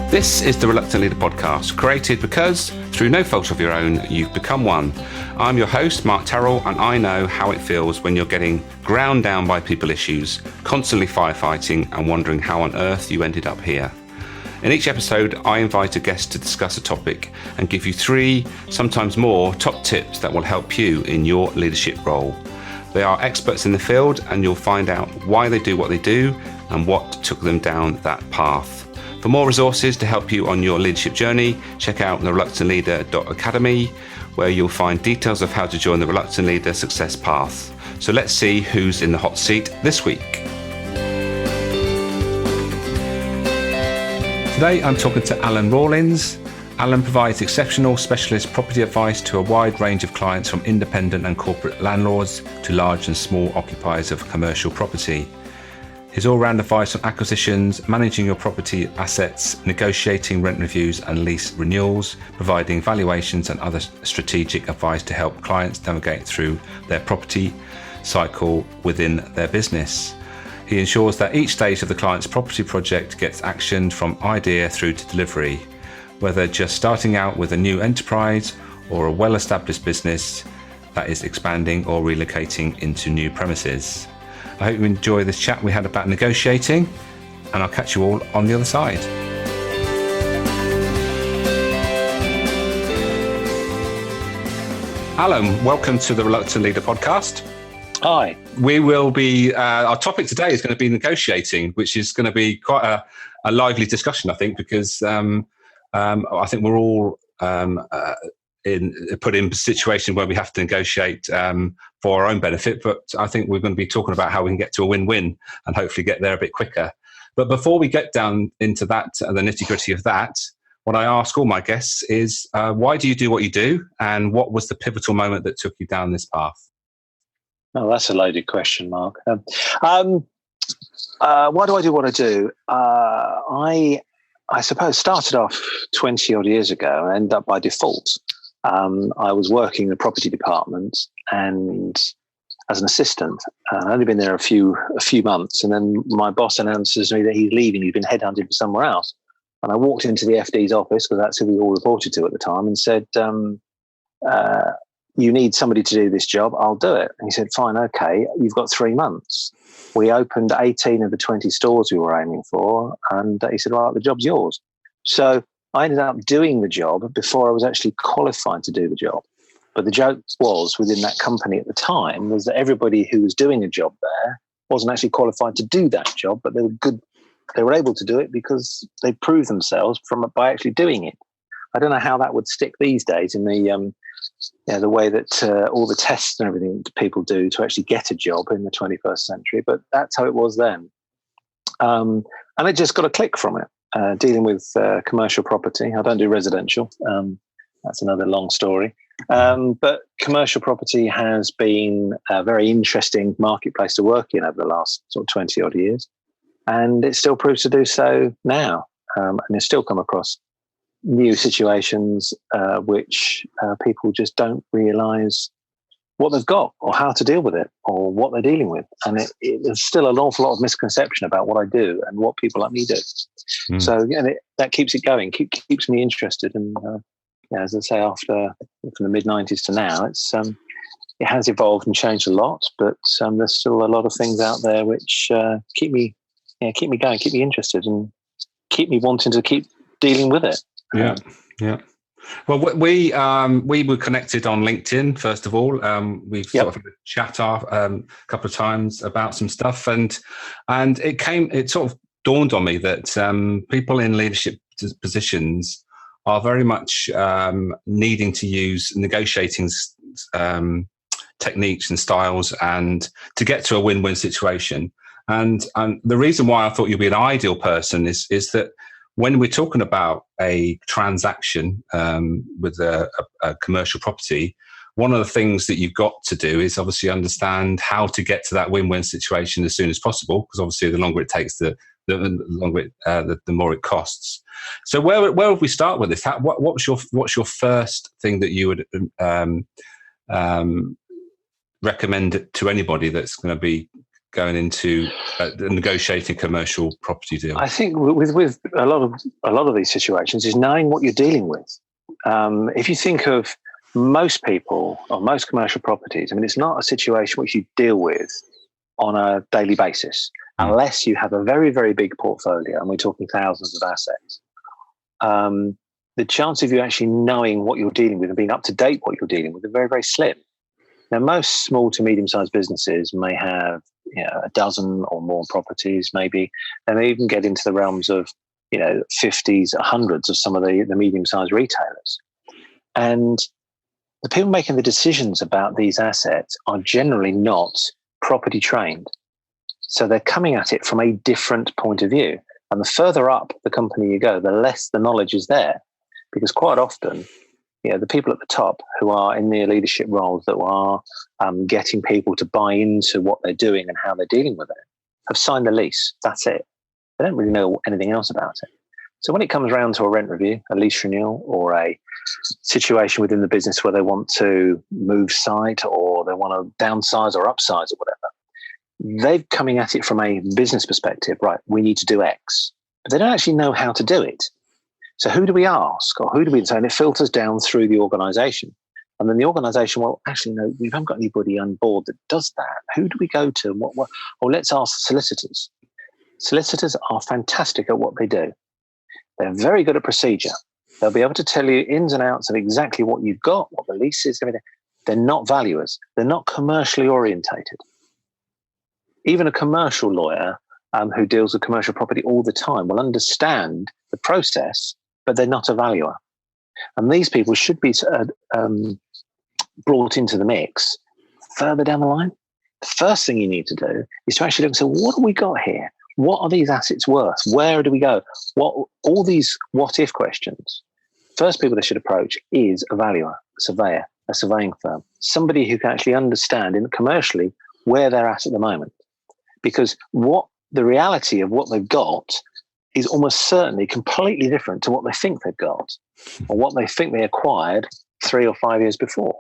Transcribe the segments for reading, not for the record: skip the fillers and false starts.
This is the Reluctant Leader podcast, created because, through no fault of your own, you've become one. I'm your host, Mark Terrell, and I know how it feels when you're getting ground down by people issues, constantly firefighting and wondering how on earth you ended up here. In each episode, I invite a guest to discuss a topic and give you 3, sometimes more, top tips that will help you in your leadership role. They are experts in the field, and you'll find out why they do what they do and what took them down that path. For more resources to help you on your leadership journey, check out thereluctantleader.academy, where you'll find details of how to join the Reluctant Leader Success Path. So let's see who's in the hot seat this week. Today I'm talking to Alan Rawlins. Alan provides exceptional specialist property advice to a wide range of clients, from independent and corporate landlords to large and small occupiers of commercial property. His all-round advice on acquisitions, managing your property assets, negotiating rent reviews and lease renewals, providing valuations and other strategic advice to help clients navigate through their property cycle within their business. He ensures that each stage of the client's property project gets actioned from idea through to delivery, whether just starting out with a new enterprise or a well-established business that is expanding or relocating into new premises. I hope you enjoy this chat we had about negotiating, and I'll catch you all on the other side. Alan, welcome to the Reluctant Leader podcast. Hi. We will be, our topic today is going to be negotiating, which is going to be quite a lively discussion, I think, because I think we're all put in a situation where we have to negotiate for our own benefit, but I think we're going to be talking about how we can get to a win-win and hopefully get there a bit quicker. But before we get down into that, the nitty-gritty of that, what I ask all my guests is, why do you do what you do, and what was the pivotal moment that took you down this path? Oh, that's a loaded question, Mark. Why do I do what I do? I suppose started off 20 odd years ago and ended up by default. I was working in the property department and as an assistant. I'd only been there a few months, and then my boss announces to me that he's leaving. He's been headhunted for somewhere else. And I walked into the FD's office, because that's who we all reported to at the time, and said, you need somebody to do this job, I'll do it. And he said, fine, okay, you've got 3 months. We opened 18 of the 20 stores we were aiming for, and he said, right, the job's yours. So I ended up doing the job before I was actually qualified to do the job. But the joke was, within that company at the time, was that everybody who was doing a job there wasn't actually qualified to do that job, but they were good. They were able to do it because they proved themselves by actually doing it. I don't know how that would stick these days in the way that all the tests and everything that people do to actually get a job in the 21st century, but that's how it was then. And it just got a click from it. Dealing with commercial property. I don't do residential. That's another long story. But commercial property has been a very interesting marketplace to work in over the last sort of 20 odd years. And it still proves to do so now. And they still come across new situations which people just don't realise what they've got or how to deal with it or what they're dealing with. And there's still an awful lot of misconception about what I do and what people like me do. So that keeps it going, keeps me interested. And as I say, after from the mid-90s to now, it has evolved and changed a lot, but there's still a lot of things out there which keep me going, keep me interested, and keep me wanting to keep dealing with it. Yeah. Well, we were connected on LinkedIn, first of all. We've sort of had a chat a couple of times about some stuff, and it sort of dawned on me that people in leadership positions are very much needing to use negotiating techniques and styles, and to get to a win-win situation. And the reason why I thought you'd be an ideal person is that when we're talking about a transaction with a commercial property, one of the things that you've got to do is obviously understand how to get to that win-win situation as soon as possible, because obviously the longer it takes, the more it costs. So where would we start with this? What's your first thing that you would recommend to anybody that's going to be going into negotiating commercial property deal? I think with a lot of these situations is knowing what you're dealing with. If you think of most people or most commercial properties, I mean, it's not a situation which you deal with on a daily basis unless you have a very, very big portfolio, and we're talking thousands of assets. The chance of you actually knowing what you're dealing with and being up to date what you're dealing with are very, very slim. Now, most small to medium-sized businesses may have a dozen or more properties, maybe. They may even get into the realms of 50s, hundreds of some of the medium-sized retailers. And the people making the decisions about these assets are generally not property trained. So they're coming at it from a different point of view. And the further up the company you go, the less the knowledge is there. Because quite often, the people at the top who are in their leadership roles that are getting people to buy into what they're doing and how they're dealing with it have signed the lease. That's it. They don't really know anything else about it. So when it comes around to a rent review, a lease renewal, or a situation within the business where they want to move site or they want to downsize or upsize or whatever, they're coming at it from a business perspective. Right, we need to do X. But they don't actually know how to do it. So who do we ask, or who do we say? And it filters down through the organisation. And then the organisation, well, actually, no, we haven't got anybody on board that does that. Who do we go to? And what? Well, let's ask solicitors. Solicitors are fantastic at what they do. They're very good at procedure. They'll be able to tell you ins and outs of exactly what you've got, what the lease is, everything. They're not valuers. They're not commercially orientated. Even a commercial lawyer who deals with commercial property all the time will understand the process, but they're not a valuer. And these people should be brought into the mix further down the line. The first thing you need to do is to actually look and say, what have we got here? What are these assets worth? Where do we go? All these what-if questions. First people they should approach is a valuer, a surveyor, a surveying firm, somebody who can actually understand commercially where they're at the moment. Because what the reality of what they've got is almost certainly completely different to what they think they've got or what they think they acquired 3 or 5 years before.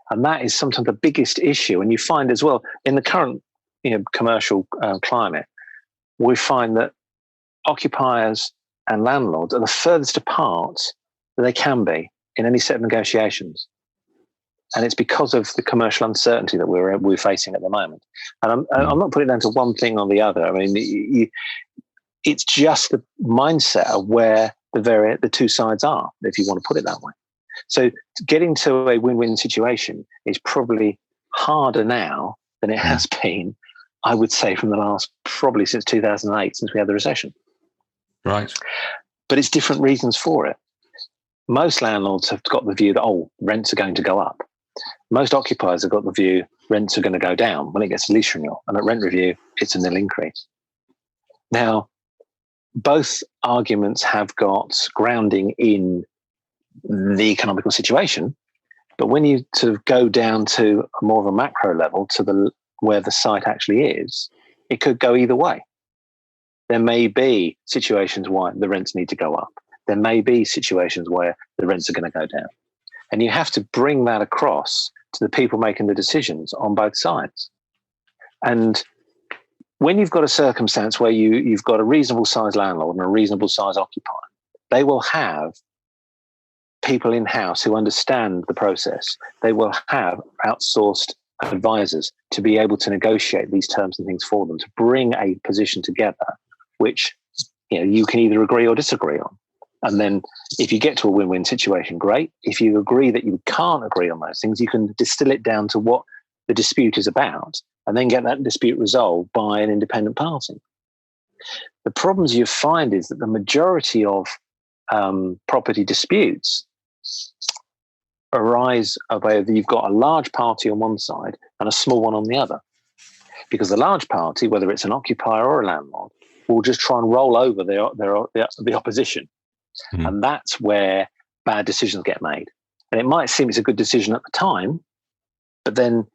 And that is sometimes the biggest issue. And you find as well in the current commercial climate, we find that occupiers and landlords are the furthest apart that they can be in any set of negotiations. And it's because of the commercial uncertainty that we're facing at the moment. And I'm not putting it down to one thing or the other. I mean, it's just the mindset of where the two sides are, if you want to put it that way. So getting to a win-win situation is probably harder now than it has been, I would say, from the last, probably since 2008, since we had the recession. Right. But it's different reasons for it. Most landlords have got the view that, rents are going to go up. Most occupiers have got the view rents are going to go down when it gets to lease renewal. And at rent review, it's a nil increase. Now, both arguments have got grounding in the economical situation. But when you sort of go down to more of a macro level to where the site actually is, it could go either way. There may be situations where the rents need to go up. There may be situations where the rents are going to go down. And you have to bring that across to the people making the decisions on both sides. And when you've got a circumstance where you've got a reasonable size landlord and a reasonable size occupier, they will have people in-house who understand the process. They will have outsourced advisors to be able to negotiate these terms and things for them, to bring a position together which you can either agree or disagree on. And then if you get to a win-win situation, great. If you agree that you can't agree on those things, you can distill it down to what the dispute is about and then get that dispute resolved by an independent party. The problems you find is that the majority of property disputes arise where you've got a large party on one side and a small one on the other. Because the large party, whether it's an occupier or a landlord, will just try and roll over the opposition. Mm-hmm. And that's where bad decisions get made. And it might seem it's a good decision at the time, but then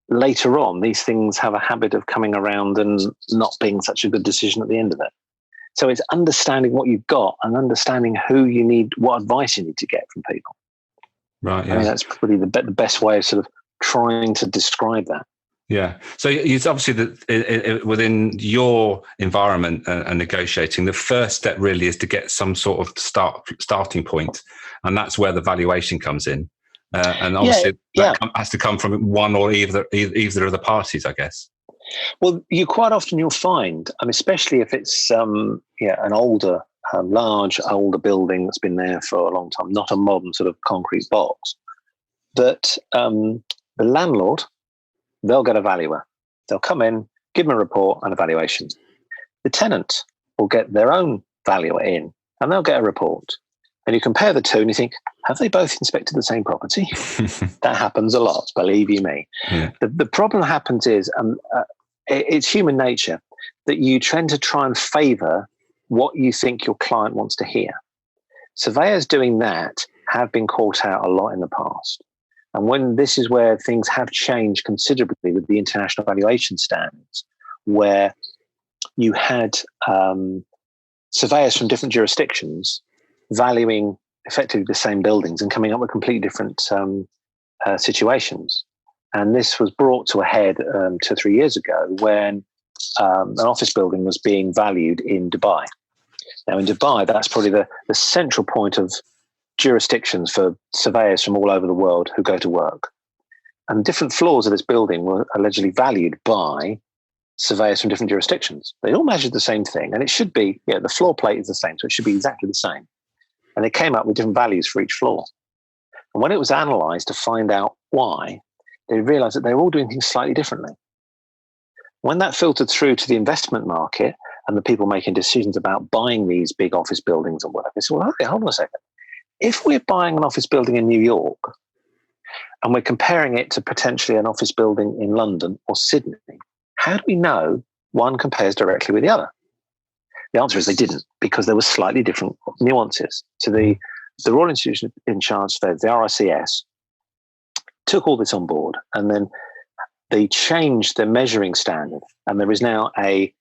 later on, these things have a habit of coming around and not being such a good decision at the end of it. So it's understanding what you've got and understanding who you need, what advice you need to get from people. Right. Yeah. I mean, that's probably the best way of sort of trying to describe that. Yeah. So it's obviously that within your environment and negotiating, the first step really is to get some sort of starting point, and that's where the valuation comes in. And obviously that has to come from one or either of the parties, I guess. Well, you'll find, especially if it's an older, large older building that's been there for a long time, not a modern sort of concrete box, that the landlord, they'll get a valuer. They'll come in, give them a report and a valuation. The tenant will get their own valuer in, and they'll get a report. And you compare the two and you think, have they both inspected the same property? That happens a lot, believe you me. Yeah. The problem that happens is, it's human nature, that you tend to try and favour what you think your client wants to hear. Surveyors doing that have been caught out a lot in the past. And when this is where things have changed considerably with the international valuation standards, where you had surveyors from different jurisdictions valuing effectively the same buildings and coming up with completely different situations. And this was brought to a head 2 or 3 years ago when an office building was being valued in Dubai. Now, in Dubai, that's probably the central point of jurisdictions for surveyors from all over the world who go to work. And different floors of this building were allegedly valued by surveyors from different jurisdictions. They all measured the same thing, and it should be, the floor plate is the same, so it should be exactly the same. And they came up with different values for each floor. And when it was analysed to find out why, they realised that they were all doing things slightly differently. When that filtered through to the investment market and the people making decisions about buying these big office buildings and whatever, they said, well, okay, hold on a second. If we're buying an office building in New York and we're comparing it to potentially an office building in London or Sydney, how do we know one compares directly with the other? The answer is they didn't, because there were slightly different nuances. So the Royal Institution in Charge for the RICS took all this on board, and then they changed their measuring standard, and there is now a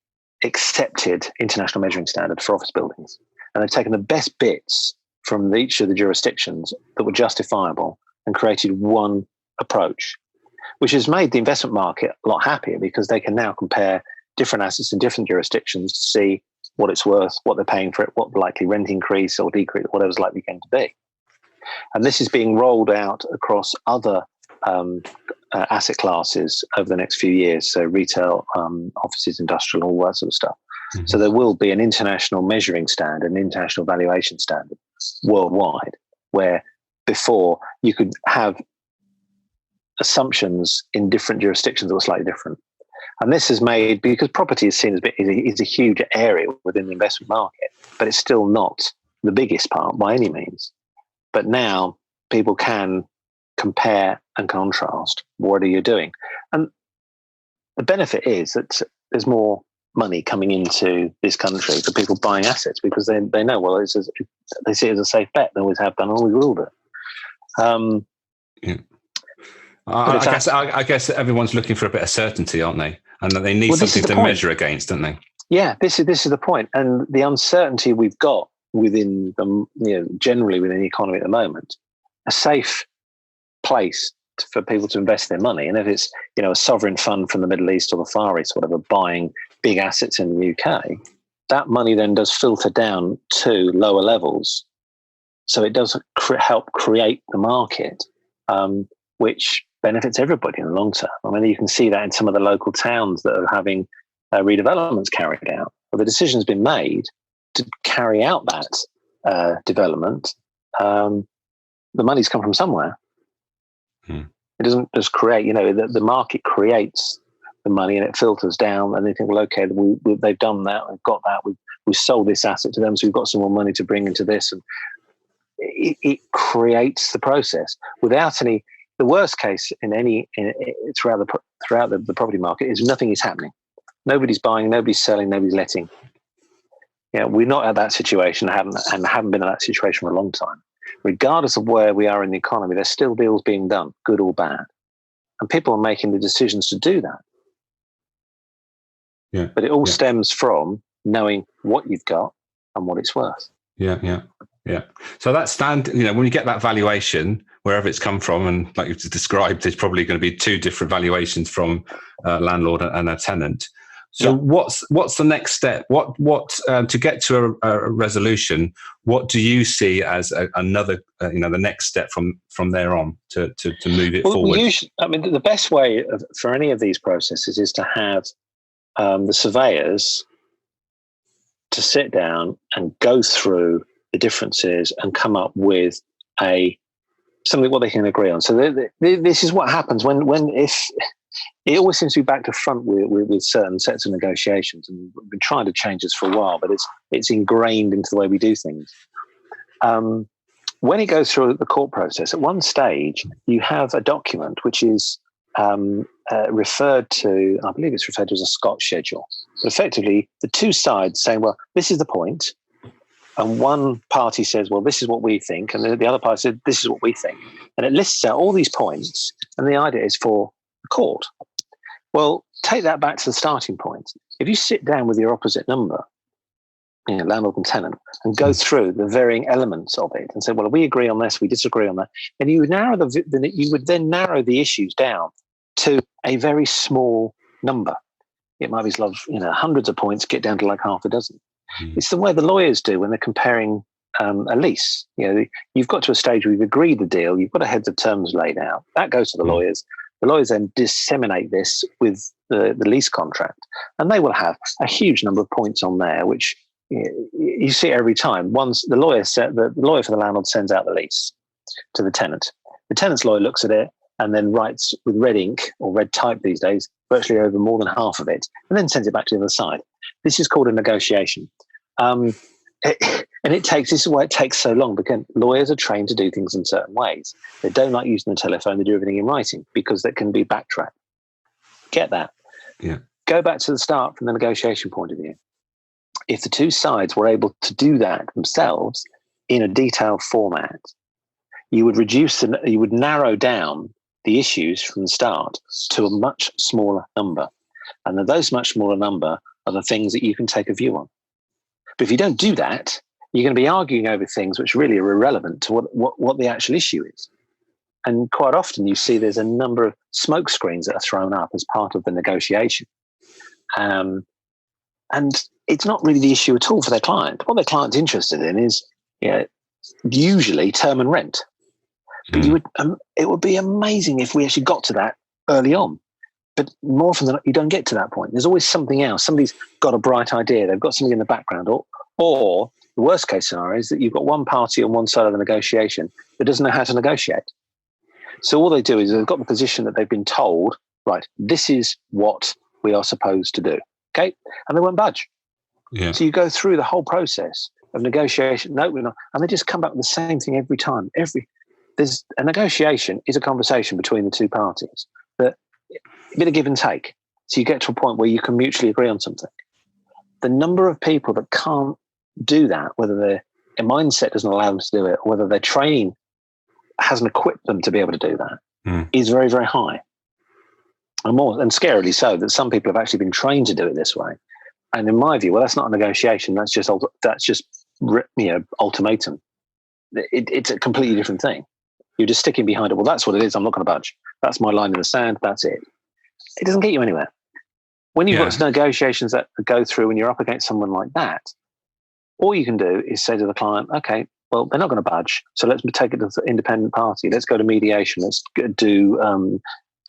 accepted international measuring standard for office buildings. And they've taken the best bits from each of the jurisdictions that were justifiable and created one approach, which has made the investment market a lot happier, because they can now compare different assets in different jurisdictions to see what it's worth, what they're paying for it, what the likely rent increase or decrease, whatever's likely going to be. And this is being rolled out across other asset classes over the next few years, so retail, offices, industrial, all that sort of stuff. Mm-hmm. So there will be an international measuring standard, an international valuation standard worldwide, where before you could have assumptions in different jurisdictions that were slightly different. And this is made because property is seen as is a huge area within the investment market, but it's still not the biggest part by any means. But now people can compare and contrast. What are you doing? And the benefit is that there's more money coming into this country for people buying assets, because they know, well, they see it as a safe bet. They always have done, always will do. Yeah. I guess everyone's looking for a bit of certainty, aren't they? And that they need something to measure against, don't they? Yeah, this is the point. And the uncertainty we've got within generally within the economy at the moment, a safe place for people to invest their money. And if it's, a sovereign fund from the Middle East or the Far East, whatever, buying big assets in the UK, that money then does filter down to lower levels. So it does help create the market, which benefits everybody in the long term. I mean, you can see that in some of the local towns that are having redevelopments carried out. Well, the decision's been made to carry out that development. The money's come from somewhere. It doesn't just create, the market creates the money and it filters down, and they think, well, okay, they've done that, we've got that, we've sold this asset to them, so we've got some more money to bring into this. And it creates the process without any. The worst case throughout the property market is nothing is happening. Nobody's buying, nobody's selling, nobody's letting. We're not at that situation, haven't been in that situation for a long time. Regardless of where we are in the economy, there's still deals being done, good or bad. And people are making the decisions to do that. Yeah. But it all stems from knowing what you've got and what it's worth. Yeah. Yeah. So that when you get that valuation, wherever it's come from, and like you've described, there's probably going to be two different valuations from a landlord and a tenant. So what's the next step? What to get to a resolution? What do you see as another, the next step from there on to move it forward? The best way for any of these processes is to have the surveyors to sit down and go through the differences and come up with something what they can agree on. So this is what happens if it always seems to be back to front with certain sets of negotiations, and we've been trying to change this for a while, but it's ingrained into the way we do things. When it goes through the court process, at one stage you have a document which is referred to, I believe it's referred to as a Scott schedule. But effectively, the two sides saying, well, this is the point. And one party says, well, this is what we think. And the other party says, this is what we think. And it lists out all these points. And the idea is for the court. Well, take that back to the starting point. If you sit down with your opposite number, landlord and tenant, and go through the varying elements of it and say, well, we agree on this, we disagree on that. And you would then narrow the issues down to a very small number. It might be hundreds of points, get down to like half a dozen. It's the way the lawyers do when they're comparing a lease. You've got to a stage where you've agreed the deal, you've got a heads of terms laid out. That goes to the lawyers. The lawyers then disseminate this with the lease contract, and they will have a huge number of points on there, which you see every time. Once the lawyer for the landlord sends out the lease to the tenant. The tenant's lawyer looks at it and then writes with red ink or red type these days, virtually over more than half of it, and then sends it back to the other side. This is called a negotiation. This is why it takes so long, because lawyers are trained to do things in certain ways. They don't like using the telephone, they do everything in writing because that can be backtracked. Get that. Yeah. Go back to the start from the negotiation point of view. If the two sides were able to do that themselves in a detailed format, you would narrow down the issues from the start to a much smaller number. And those much smaller number are the things that you can take a view on. But if you don't do that, you're going to be arguing over things which really are irrelevant to what the actual issue is. And quite often you see there's a number of smoke screens that are thrown up as part of the negotiation. And it's not really the issue at all for their client. What their client's interested in is usually term and rent. But it would be amazing if we actually got to that early on. But more often than not, you don't get to that point. There's always something else. Somebody's got a bright idea. They've got something in the background. Or the worst case scenario is that you've got one party on one side of the negotiation that doesn't know how to negotiate. So all they do is they've got the position that they've been told, right, this is what we are supposed to do. Okay? And they won't budge. Yeah. So you go through the whole process of negotiation. No, we're not. And they just come back with the same thing every time. There's a negotiation is a conversation between the two parties. A bit of give and take. So you get to a point where you can mutually agree on something. The number of people that can't do that, whether their mindset doesn't allow them to do it, or whether their training hasn't equipped them to be able to do that, is very, very high. And scarily so, that some people have actually been trained to do it this way. And in my view, well, that's not a negotiation. That's just ultimatum. It's a completely different thing. You're just sticking behind it. Well, that's what it is. I'm not going to budge. That's my line in the sand. That's it. It doesn't get you anywhere. When you've got negotiations that go through and you're up against someone like that, all you can do is say to the client, okay, well, they're not going to budge. So let's take it to the independent party. Let's go to mediation. Let's do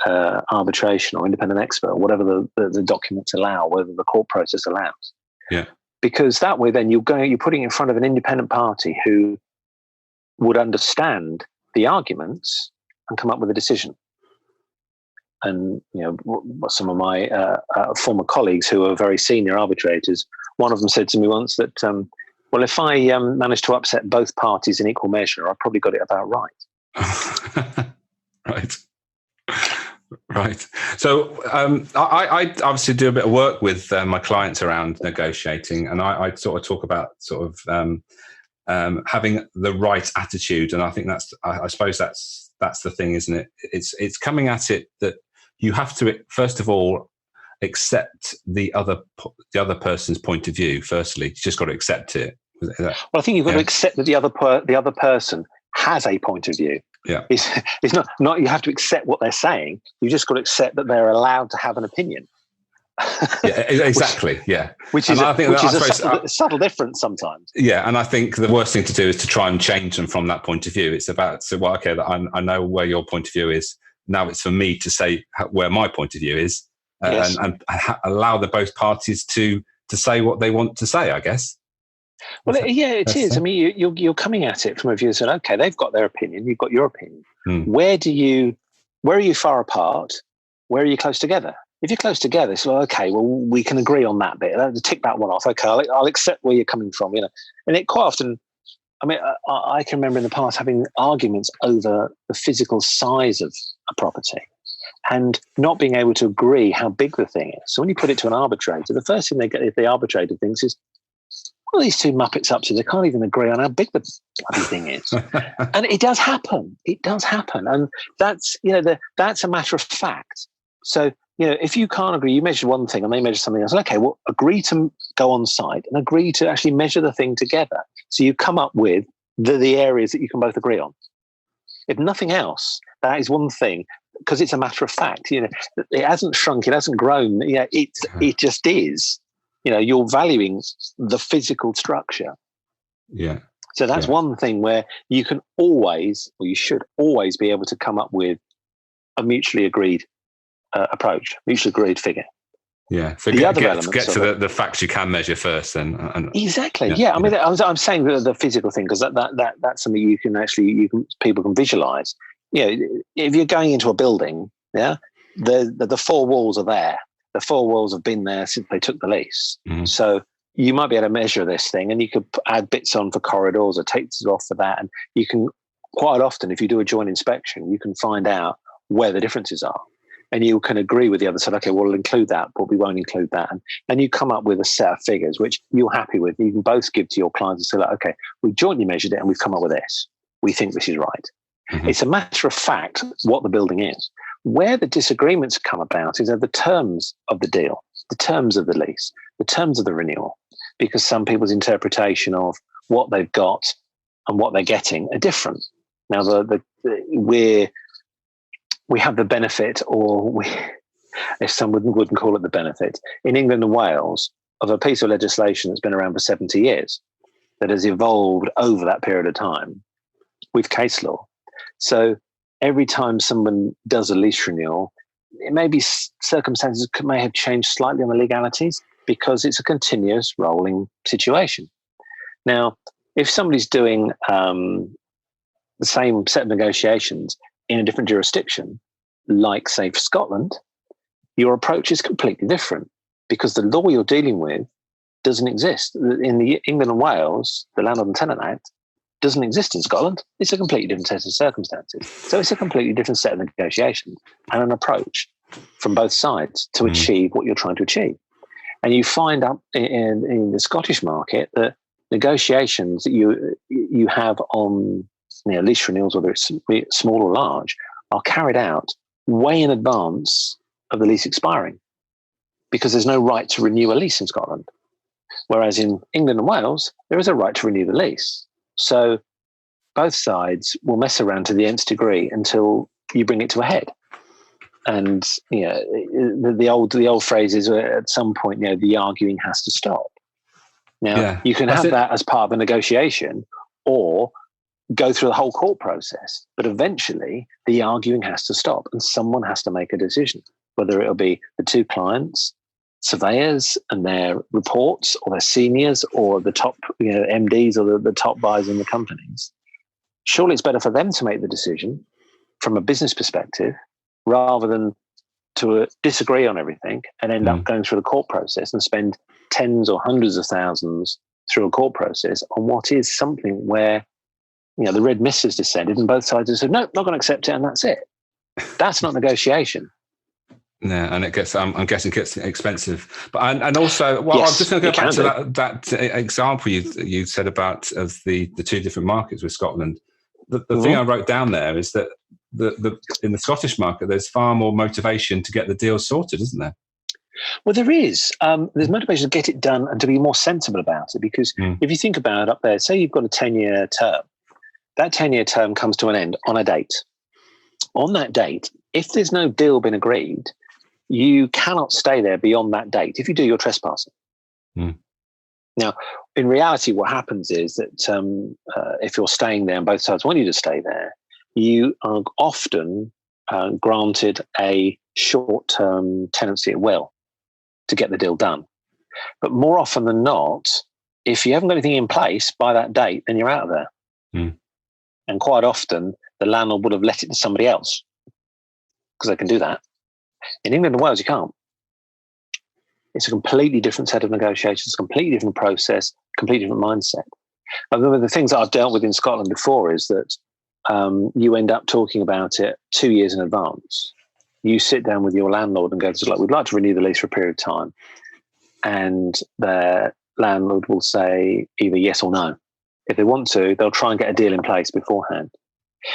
arbitration or independent expert, or whatever the documents allow, whether the court process allows. Yeah. Because that way then you're putting it in front of an independent party who would understand the arguments and come up with a decision. And some of my former colleagues who are very senior arbitrators, one of them said to me once that, well, if I managed to upset both parties in equal measure, I probably got it about right. Right. So I obviously do a bit of work with my clients around negotiating, and I sort of talk about having the right attitude, and I think I suppose that's the thing, isn't it? It's coming at it that you have to first of all accept the other person's point of view. Firstly, you just got to accept it. Well, I think you've got to accept that the other person has a point of view. Yeah. It's not you have to accept what they're saying. You just got to accept that they're allowed to have an opinion. Yeah, exactly. Which is a subtle difference sometimes. Yeah, and I think the worst thing to do is to try and change them from that point of view. It's about, I know where your point of view is. Now it's for me to say where my point of view is, and allow the both parties to say what they want to say, I guess. Well, it is. I mean, you're coming at it from a view that, okay, they've got their opinion, you've got your opinion. Where are you far apart? Where are you close together? If you're close together, it's we can agree on that bit. Tick that one off. Okay, I'll accept where you're coming from. And it quite often, I mean, I can remember in the past having arguments over the physical size of a property and not being able to agree how big the thing is. So when you put it to an arbitrator, the first thing they get, if the arbitrator thinks is, what are these two muppets up to? They can't even agree on how big the bloody thing is. And it does happen. It does happen. And that's, that's a matter of fact. So, if you can't agree, you measure one thing and they measure something else. Okay, well, agree to go on site and agree to actually measure the thing together. So you come up with the areas that you can both agree on. If nothing else, that is one thing, because it's a matter of fact. It hasn't shrunk, it hasn't grown. It just is. You're valuing the physical structure. Yeah. So that's one thing where you can always, or you should always be able to come up with a mutually agreed approach, mutually agreed figure. Yeah. So get to the facts you can measure first, and exactly. Yeah. I mean, I'm saying the physical thing because that's something you can actually people can visualize. If you're going into a building, the four walls are there. The four walls have been there since they took the lease. Mm-hmm. So you might be able to measure this thing, and you could add bits on for corridors or take it off for that. And you can quite often, if you do a joint inspection, you can find out where the differences are. And you can agree with the other side, okay, we'll include that, but we won't include that. And you come up with a set of figures which you're happy with. You can both give to your clients and say, okay, we've jointly measured it and we've come up with this. We think this is right. Mm-hmm. It's a matter of fact what the building is. Where the disagreements come about is the terms of the deal, the terms of the lease, the terms of the renewal, because some people's interpretation of what they've got and what they're getting are different. Now, we have the benefit, or if someone wouldn't call it the benefit, in England and Wales, of a piece of legislation that's been around for 70 years, that has evolved over that period of time with case law. So every time someone does a lease renewal, it may be circumstances may have changed slightly on the legalities because it's a continuous rolling situation. Now, if somebody's doing the same set of negotiations in a different jurisdiction, like, say, for Scotland, your approach is completely different because the law you're dealing with doesn't exist. In the England and Wales, the Landlord and Tenant Act doesn't exist in Scotland. It's a completely different set of circumstances. So it's a completely different set of negotiations and an approach from both sides to achieve what you're trying to achieve. And you find up in the Scottish market that negotiations that you have on lease renewals, whether it's small or large, are carried out way in advance of the lease expiring because there's no right to renew a lease in Scotland. Whereas in England and Wales, there is a right to renew the lease. So both sides will mess around to the nth degree until you bring it to a head. And the old phrase is at some point, the arguing has to stop. Now, you can have that as part of a negotiation or go through the whole court process, but eventually the arguing has to stop and someone has to make a decision, whether it'll be the two clients, surveyors and their reports, or their seniors, or the top MDs, or the top buyers in the companies. Surely it's better for them to make the decision from a business perspective rather than to disagree on everything and end up going through the court process and spend tens or hundreds of thousands through a court process on what is something where the red mist has descended and both sides have said, no, not going to accept it, and that's it. That's not negotiation. Yeah, and it gets. I'm guessing it gets expensive. But and also, I'm just going to go back to that example you said about of the two different markets with Scotland. The thing I wrote down there is that in the Scottish market, there's far more motivation to get the deal sorted, isn't there? Well, there is. There's motivation to get it done and to be more sensible about it. Because if you think about it up there, say you've got a 10-year term, that 10-year term comes to an end on a date. On that date, if there's no deal been agreed, you cannot stay there beyond that date. If you do, you're trespassing. Now, in reality, what happens is that if you're staying there and both sides want you to stay there, you are often granted a short-term tenancy at will to get the deal done. But more often than not, if you haven't got anything in place by that date, then you're out of there. And quite often, the landlord would have let it to somebody else because they can do that. In England and Wales, you can't. It's a completely different set of negotiations, a completely different process, completely different mindset. And one of the things that I've dealt with in Scotland before is that you end up talking about it 2 years in advance. You sit down with your landlord and go, we'd like to renew the lease for a period of time. And the landlord will say either yes or no. If they want to, they'll try and get a deal in place beforehand.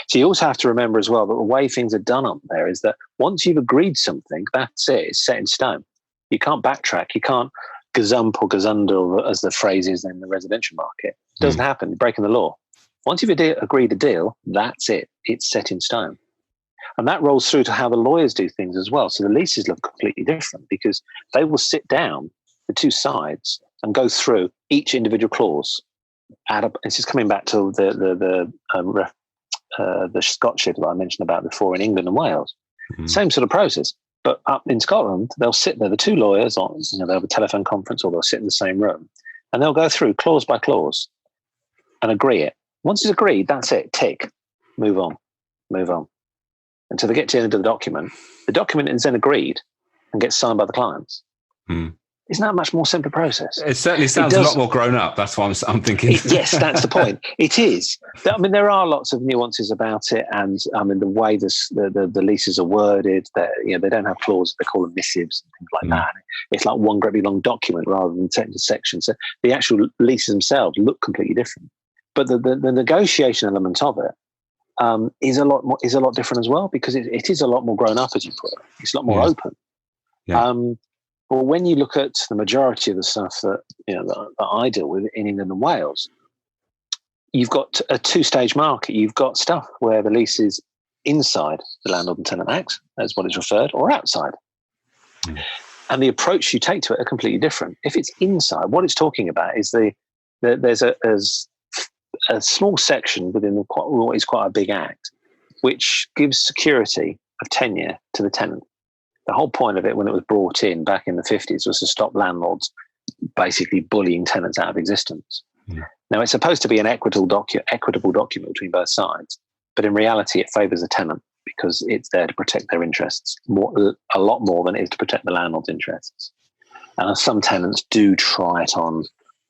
So you also have to remember as well that the way things are done up there is that once you've agreed something, that's it. It's set in stone. You can't backtrack. You can't gazump or gazundle, as the phrase is in the residential market. It doesn't happen. You're breaking the law. Once you've agreed a deal, that's it. It's set in stone. And that rolls through to how the lawyers do things as well. So the leases look completely different because they will sit down, the two sides, and go through each individual clause. This is coming back to the Scotship that I mentioned about before in England and Wales. Same sort of process. But up in Scotland, they'll sit there, the two lawyers, they'll have a telephone conference or they'll sit in the same room, and they'll go through clause by clause and agree it. Once it's agreed, that's it. Tick. Move on. Until they get to the end of the document. The document is then agreed and gets signed by the clients. Isn't that a much more simple process? It certainly sounds a lot more grown up. That's what I'm thinking. Yes, that's the point. It is. I mean, there are lots of nuances about it, and I mean, the way the leases are worded, they don't have clauses; they call them missives and things like that. It's like one great big long document rather than set into sections. So the actual leases themselves look completely different. But the negotiation element of it is a lot different as well, because it is a lot more grown up, as you put it. It's a lot more open. Yeah. But when you look at the majority of the stuff that I deal with in England and Wales, you've got a two-stage market. You've got stuff where the lease is inside the Landlord and Tenant Act, as what is referred, or outside. And the approach you take to it are completely different. If it's inside, what it's talking about is there's a small section within what is quite a big act, which gives security of tenure to the tenant. The whole point of it, when it was brought in back in the 50s, was to stop landlords basically bullying tenants out of existence. Now, it's supposed to be an equitable document between both sides, but in reality, it favours the tenant because it's there to protect their interests a lot more than it is to protect the landlord's interests. And some tenants do try it on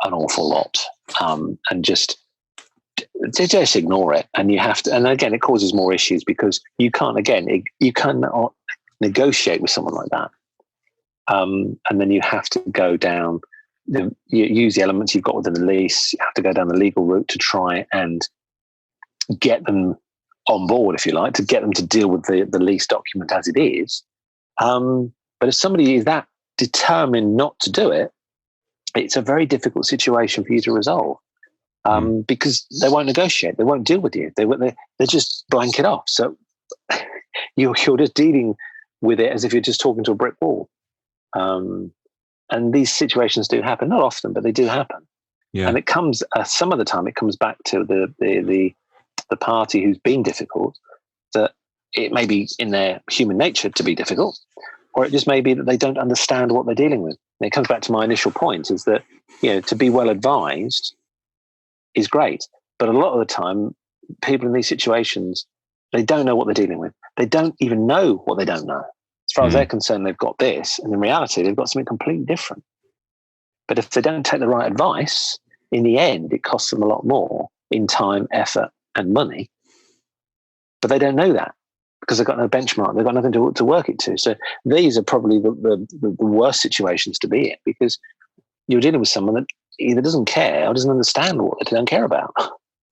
an awful lot and just ignore it. And you have to, and again, it causes more issues because you cannot negotiate with someone like that. And then you have to go down, you use the elements you've got within the lease, you have to go down the legal route to try and get them on board, if you like, to get them to deal with the lease document as it is. But if somebody is that determined not to do it, it's a very difficult situation for you to resolve because they won't negotiate, they won't deal with you, they just blank it off. So you're just dealing with it as if you're just talking to a brick wall. And these situations do happen, not often, but they do happen. Yeah. And it comes, some of the time, it comes back to the party who's been difficult, that it may be in their human nature to be difficult, or it just may be that they don't understand what they're dealing with. And it comes back to my initial point, is that, to be well advised is great. But a lot of the time, people in these situations, they don't know what they're dealing with. They don't even know what they don't know. As far as they're concerned, they've got this, and in reality, they've got something completely different. But if they don't take the right advice, in the end, it costs them a lot more in time, effort, and money. But they don't know that because they've got no benchmark. They've got nothing to work it to. So these are probably the worst situations to be in, because you're dealing with someone that either doesn't care or doesn't understand what they don't care about.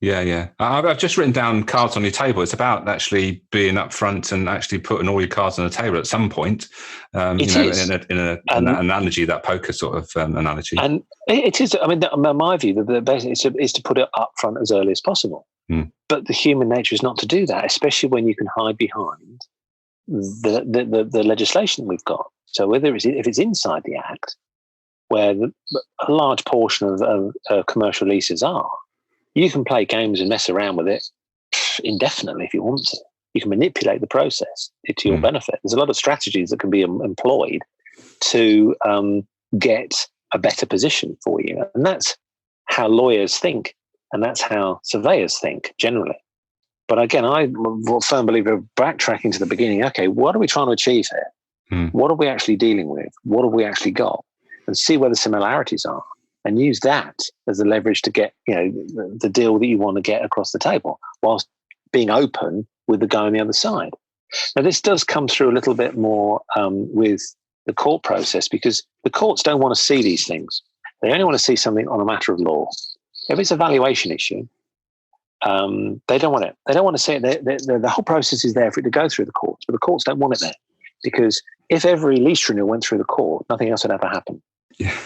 Yeah, yeah. I've just written down cards on your table. It's about actually being upfront and actually putting all your cards on the table at some point. It is. In an analogy, that poker sort of analogy. And it is. I mean, my view, the best is to put it up front as early as possible. But the human nature is not to do that, especially when you can hide behind the legislation that we've got. So whether if it's inside the Act, where a large portion of commercial leases are, you can play games and mess around with it indefinitely if you want to. You can manipulate the process to your benefit. There's a lot of strategies that can be employed to get a better position for you. And that's how lawyers think, and that's how surveyors think generally. But again, I'm a firm believer of backtracking to the beginning. Okay, what are we trying to achieve here? What are we actually dealing with? What have we actually got? And see where the similarities are. And use that as the leverage to get, the deal that you want to get across the table, whilst being open with the guy on the other side. Now, this does come through a little bit more with the court process, because the courts don't want to see these things. They only want to see something on a matter of law. If it's a valuation issue, they don't want it. They don't want to see it. The whole process is there for it to go through the courts, but the courts don't want it there, because if every lease renewal went through the court, nothing else would ever happen. Yeah.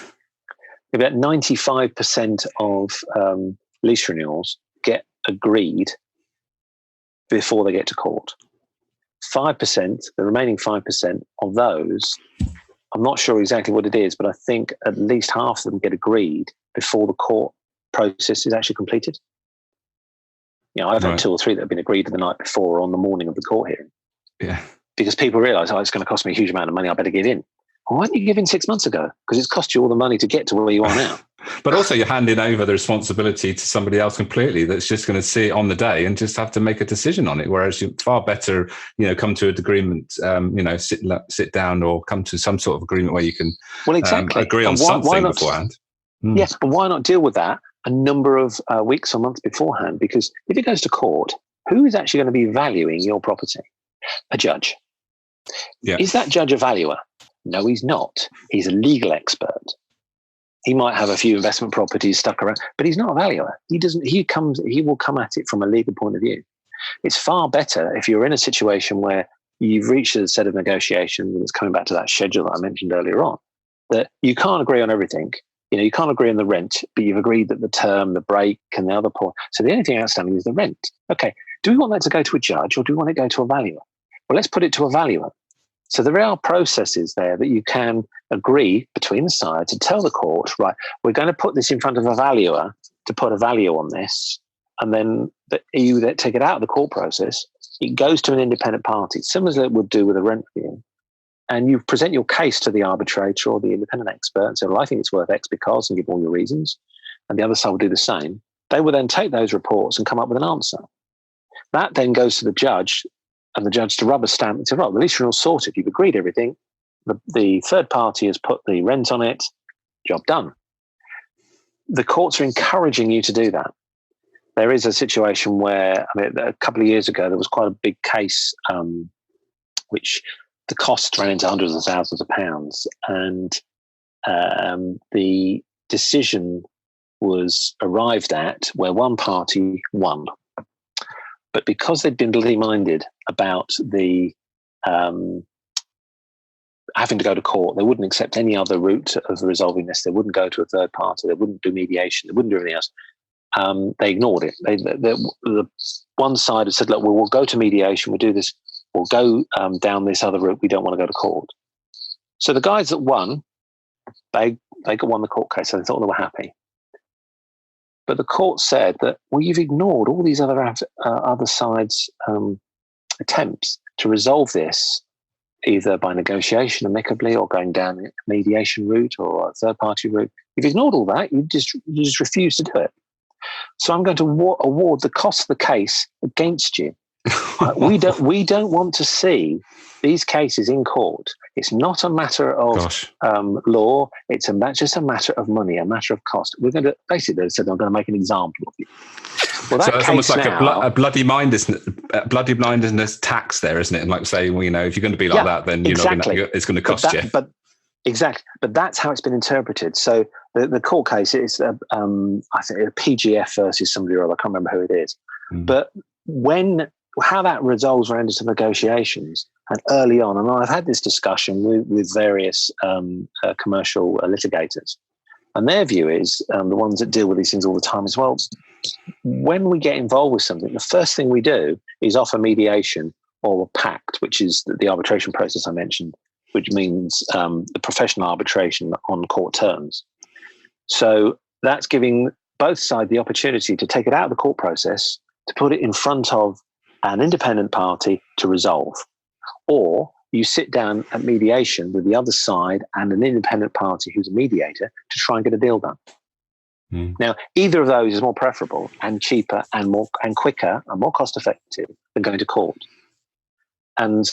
About 95% of lease renewals get agreed before they get to court. 5%, the remaining 5% of those, I'm not sure exactly what it is, but I think at least half of them get agreed before the court process is actually completed. I've had 2 or 3 that have been agreed the night before or on the morning of the court hearing. Yeah. Because people realise, it's going to cost me a huge amount of money, I better give in. Well, why didn't you give in 6 months ago? Because it's cost you all the money to get to where you are now. But also you're handing over the responsibility to somebody else completely that's just going to see it on the day and just have to make a decision on it. Whereas you're far better, come to an agreement, sit down or come to some sort of agreement where you can agree on something beforehand. Yes, but why not deal with that a number of weeks or months beforehand? Because if it goes to court, who is actually going to be valuing your property? A judge. Yeah. Is that judge a valuer? No, he's not. He's a legal expert. He might have a few investment properties stuck around, but he's not a valuer. He will come at it from a legal point of view. It's far better if you're in a situation where you've reached a set of negotiations, and it's coming back to that schedule that I mentioned earlier on, that you can't agree on everything. You can't agree on the rent, but you've agreed that the term, the break, and the other point. So the only thing outstanding is the rent. Okay, do we want that to go to a judge or do we want it to go to a valuer? Well, let's put it to a valuer. So there are processes there that you can agree between the sides and tell the court, right, we're going to put this in front of a valuer to put a value on this. And then you take it out of the court process. It goes to an independent party, similar as it would do with a rent review. And you present your case to the arbitrator or the independent expert and say, well, I think it's worth X because, and give all your reasons. And the other side will do the same. They will then take those reports and come up with an answer. That then goes to the judge, and the judge to rubber stamp and say, right, the lease renewal's sorted. You've agreed everything. The third party has put the rent on it. Job done. The courts are encouraging you to do that. There is a situation where, a couple of years ago, there was quite a big case, which the costs ran into hundreds of thousands of pounds. And the decision was arrived at where one party won. But because they'd been bloody-minded about the having to go to court, they wouldn't accept any other route of resolving this. They wouldn't go to a third party. They wouldn't do mediation. They wouldn't do anything else. They ignored it. The one side had said, look, we'll go to mediation. We'll do this. We'll go down this other route. We don't want to go to court. So the guys that won, they won the court case. So they thought they were happy. But the court said that, well, you've ignored all these other sides' attempts to resolve this, either by negotiation amicably or going down the mediation route or a third-party route. You've ignored all that. You just refuse to do it. So I'm going to award the cost of the case against you. We don't want to see these cases in court. It's not a matter of law. It's just a matter of money, a matter of cost. We're going to basically, they said, I'm going to make an example of you. Well, so it's almost like a bloody mindedness tax there, isn't it? And like say, well, if you're going to be like that, then you're not going to, it's going to cost you. Exactly, but that's how it's been interpreted. So the court case is, I think, a PGF versus somebody or other. I can't remember who it is. But how that resolves around into negotiations, and early on, and I've had this discussion with various commercial litigators, and their view is, the ones that deal with these things all the time as well, when we get involved with something, the first thing we do is offer mediation or a pact, which is the arbitration process I mentioned, which means the professional arbitration on court terms. So that's giving both sides the opportunity to take it out of the court process, to put it in front of an independent party to resolve. Or you sit down at mediation with the other side and an independent party who's a mediator to try and get a deal done. Now, either of those is more preferable and cheaper and more and quicker and more cost effective than going to court. And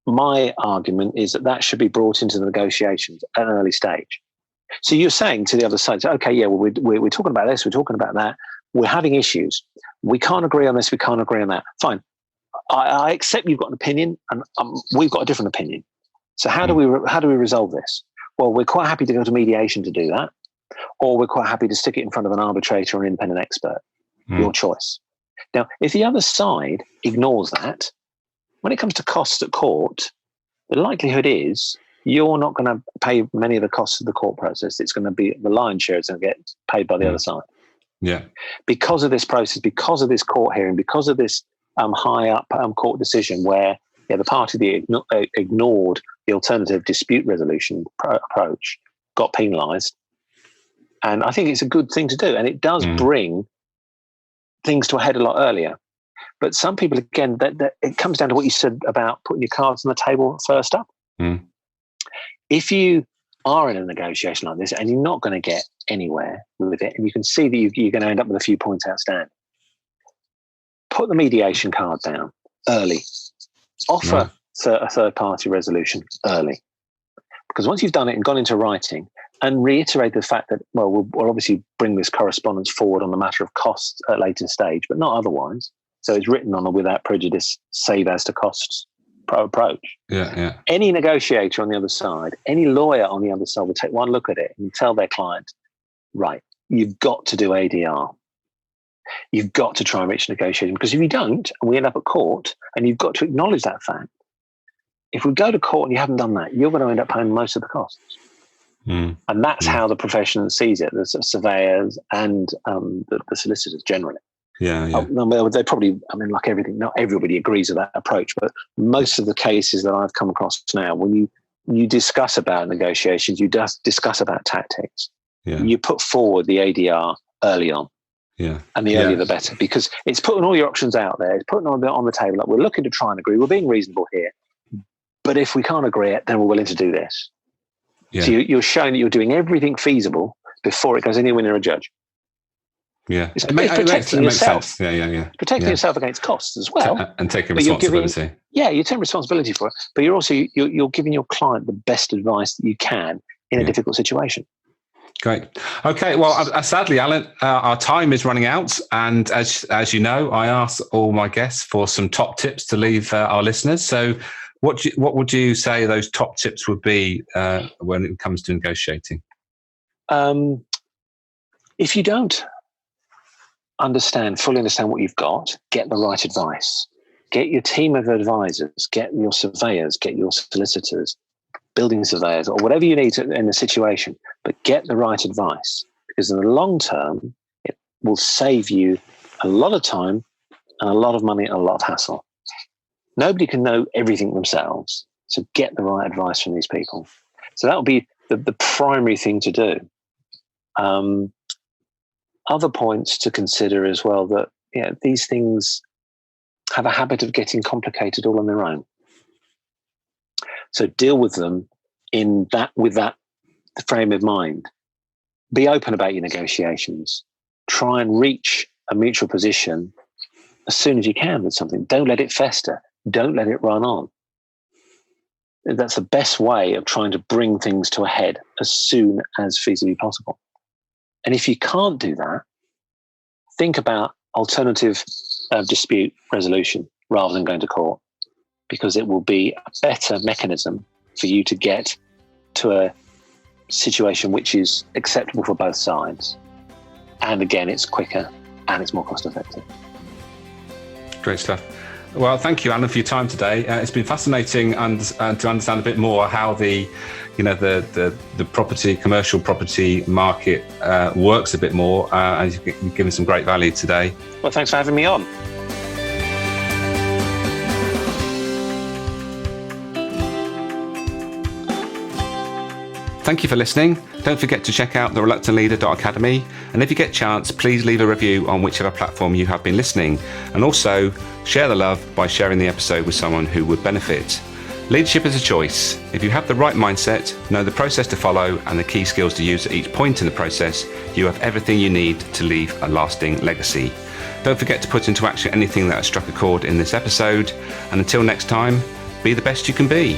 my argument is that should be brought into the negotiations at an early stage. So you're saying to the other side, okay, yeah, well, we're talking about this, we're talking about that, we're having issues. We can't agree on this, we can't agree on that. Fine. I accept you've got an opinion, and we've got a different opinion. So how do we resolve this? Well, we're quite happy to go to mediation to do that, or we're quite happy to stick it in front of an arbitrator or an independent expert. Your choice. Now, if the other side ignores that, when it comes to costs at court, the likelihood is you're not going to pay many of the costs of the court process. It's going to be the lion's share is going to get paid by the other side. Yeah. Because of this process, because of this court hearing, because of this high up court decision where the party that ignored the alternative dispute resolution approach got penalised. And I think it's a good thing to do. And it does bring things to a head a lot earlier. But some people, again, that it comes down to what you said about putting your cards on the table first up. If you are in a negotiation like this and you're not going to get anywhere with it, and you can see that you're going to end up with a few points outstanding, put the mediation card down early. Offer a third-party resolution early. Because once you've done it and gone into writing and reiterate the fact that, well, we'll obviously bring this correspondence forward on the matter of costs at a later stage, but not otherwise. So it's written on a without prejudice, save as to costs approach. Yeah. Any negotiator on the other side, any lawyer on the other side will take one look at it and tell their client, right, you've got to do ADR. You've got to try and reach negotiation, because if you don't, and we end up at court, and you've got to acknowledge that fact. If we go to court and you haven't done that, you're going to end up paying most of the costs. And that's how the profession sees it, the surveyors and the solicitors generally. Yeah. They probably, like everything, not everybody agrees with that approach, but most of the cases that I've come across now, when you discuss about negotiations, you discuss about tactics, you put forward the ADR early on. Yeah. And the earlier the better, because it's putting all your options out there. It's putting on the table, like, we're looking to try and agree. We're being reasonable here. But if we can't agree it, then we're willing to do this. Yeah. So you're showing that you're doing everything feasible before it goes anywhere near a judge. Yeah. It's protecting yourself. Sense. Yeah. Protecting yourself against costs as well. And taking responsibility. You take responsibility for it. But you're also you're giving your client the best advice that you can in a difficult situation. Great. Okay. Well, sadly, Alan, our time is running out. And as you know, I ask all my guests for some top tips to leave our listeners. So what would you say those top tips would be when it comes to negotiating? If you don't fully understand what you've got, get the right advice. Get your team of advisors, get your surveyors, get your solicitors, building surveyors, or whatever you need in the situation, but get the right advice, because in the long term, it will save you a lot of time and a lot of money and a lot of hassle. Nobody can know everything themselves, so get the right advice from these people. So that would be the primary thing to do. Other points to consider as well, that these things have a habit of getting complicated all on their own. So deal with them with that frame of mind. Be open about your negotiations. Try and reach a mutual position as soon as you can with something. Don't let it fester. Don't let it run on. That's the best way of trying to bring things to a head as soon as feasibly possible. And if you can't do that, think about alternative dispute resolution rather than going to court, because it will be a better mechanism for you to get to a situation which is acceptable for both sides. And again, it's quicker and it's more cost effective. Great stuff. Well, thank you, Alan, for your time today. It's been fascinating and to understand a bit more how the commercial property market works a bit more. And you've given some great value today. Well, thanks for having me on. Thank you for listening. Don't forget to check out thereluctantleader.academy. And if you get a chance, please leave a review on whichever platform you have been listening. And also share the love by sharing the episode with someone who would benefit. Leadership is a choice. If you have the right mindset, know the process to follow and the key skills to use at each point in the process, you have everything you need to leave a lasting legacy. Don't forget to put into action anything that has struck a chord in this episode. And until next time, be the best you can be.